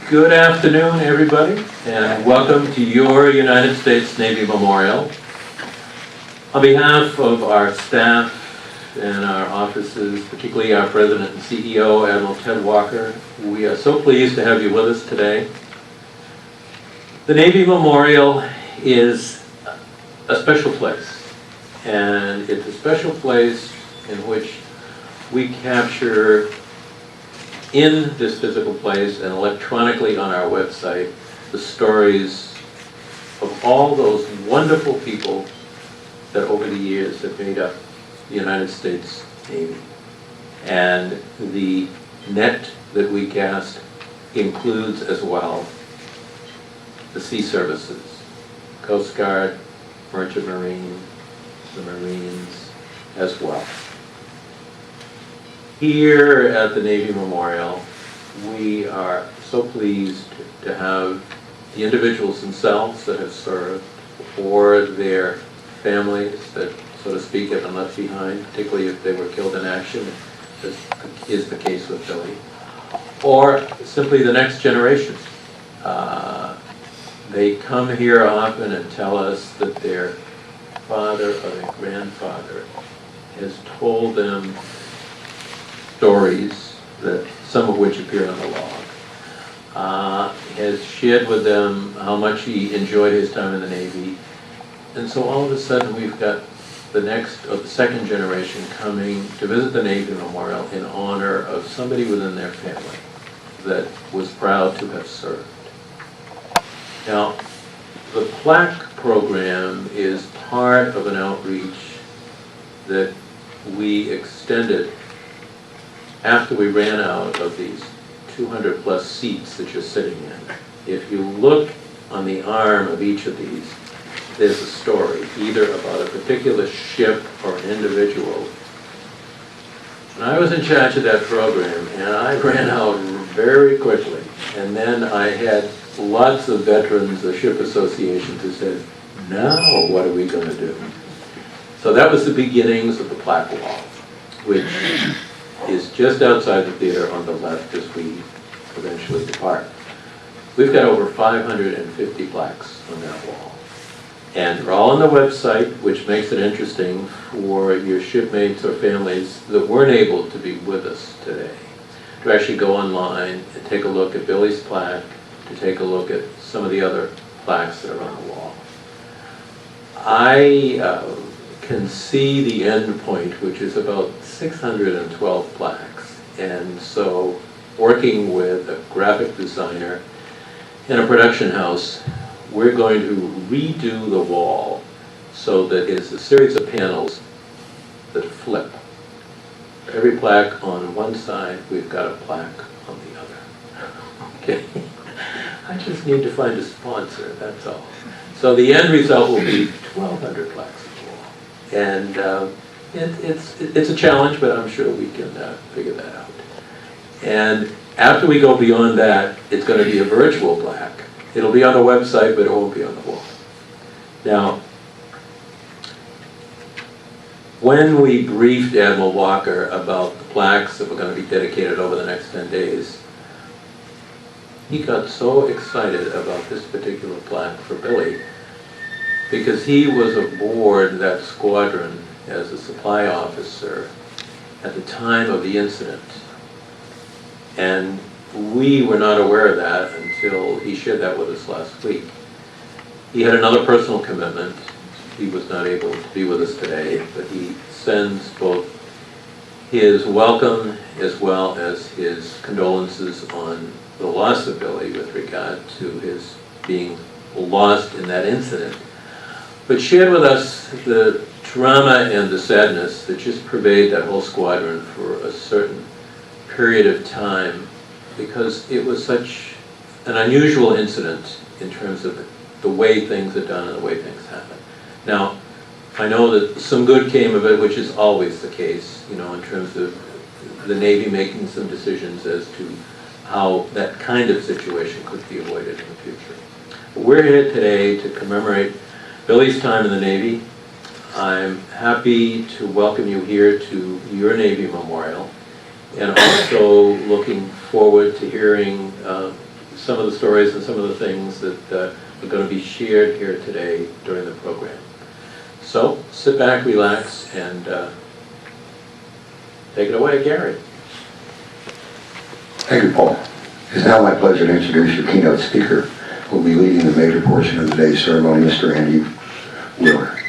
Good afternoon, everybody, and welcome to your United States Navy Memorial. On behalf of our staff and our offices, particularly our President and CEO, Admiral Ted Walker, we are so pleased to have you with us today. The Navy Memorial is a special place, and it's a special place in which we capture in this physical place and electronically on our website the stories of all those wonderful people that over the years have made up the United States Navy. And the net that we cast includes as well the sea services, Coast Guard, Merchant Marine, the Marines as well. Here at the Navy Memorial, we are so pleased to have the individuals themselves that have served, or their families that, so to speak, have been left behind, particularly if they were killed in action, as is the case with Billy, or simply the next generation. They come here often and tell us that their father or their grandfather has told them stories, that some of which appear on the log, has shared with them how much he enjoyed his time in the Navy. And so all of a sudden we've got the next or the second generation coming to visit the Navy Memorial in honor of somebody within their family that was proud to have served. Now, the Plaque program is part of an outreach that we extended after we ran out of these 200 plus seats that you're sitting in. If you look on the arm of each of these, there's a story, either about a particular ship or an individual. And I was in charge of that program, and I ran out very quickly. And then I had lots of veterans of ship associations who said, now what are we going to do? So that was the beginnings of the Plaque Wall, which is just outside the theater on the left as we eventually depart. We've got over 550 plaques on that wall. And they're all on the website, which makes it interesting for your shipmates or families that weren't able to be with us today to actually go online and take a look at Billy's plaque, to take a look at some of the other plaques that are on the wall. I can see the end point, which is about 612 plaques. And so working with a graphic designer in a production house, we're going to redo the wall so that it's a series of panels that flip. For every plaque on one side, we've got a plaque on the other. Okay. I just need to find a sponsor, that's all. So the end result will be 1,200 plaques on the wall. And it's a challenge, but I'm sure we can figure that out. And after we go beyond that, it's going to be a virtual plaque. It'll be on the website, but it won't be on the wall. Now, when we briefed Admiral Walker about the plaques that were going to be dedicated over the next 10 days, he got so excited about this particular plaque for Billy because he was aboard that squadron as a supply officer at the time of the incident. And we were not aware of that until he shared that with us last week. He had another personal commitment. He was not able to be with us today, but he sends both his welcome as well as his condolences on the loss of Billy with regard to his being lost in that incident, but shared with us the trauma and the sadness that just pervaded that whole squadron for a certain period of time, because it was such an unusual incident in terms of the way things are done and the way things happen. Now, I know that some good came of it, which is always the case, you know, in terms of the Navy making some decisions as to how that kind of situation could be avoided in the future. But we're here today to commemorate Billy's time in the Navy. I'm happy to welcome you here to your Navy Memorial. and also looking forward to hearing some of the stories and some of the things that are going to be shared here today during the program. So sit back, relax, and take it away, Gary. Thank you, Paul. It's now my pleasure to introduce your keynote speaker, who will be leading the major portion of today's ceremony, Mr. Andy Wheeler.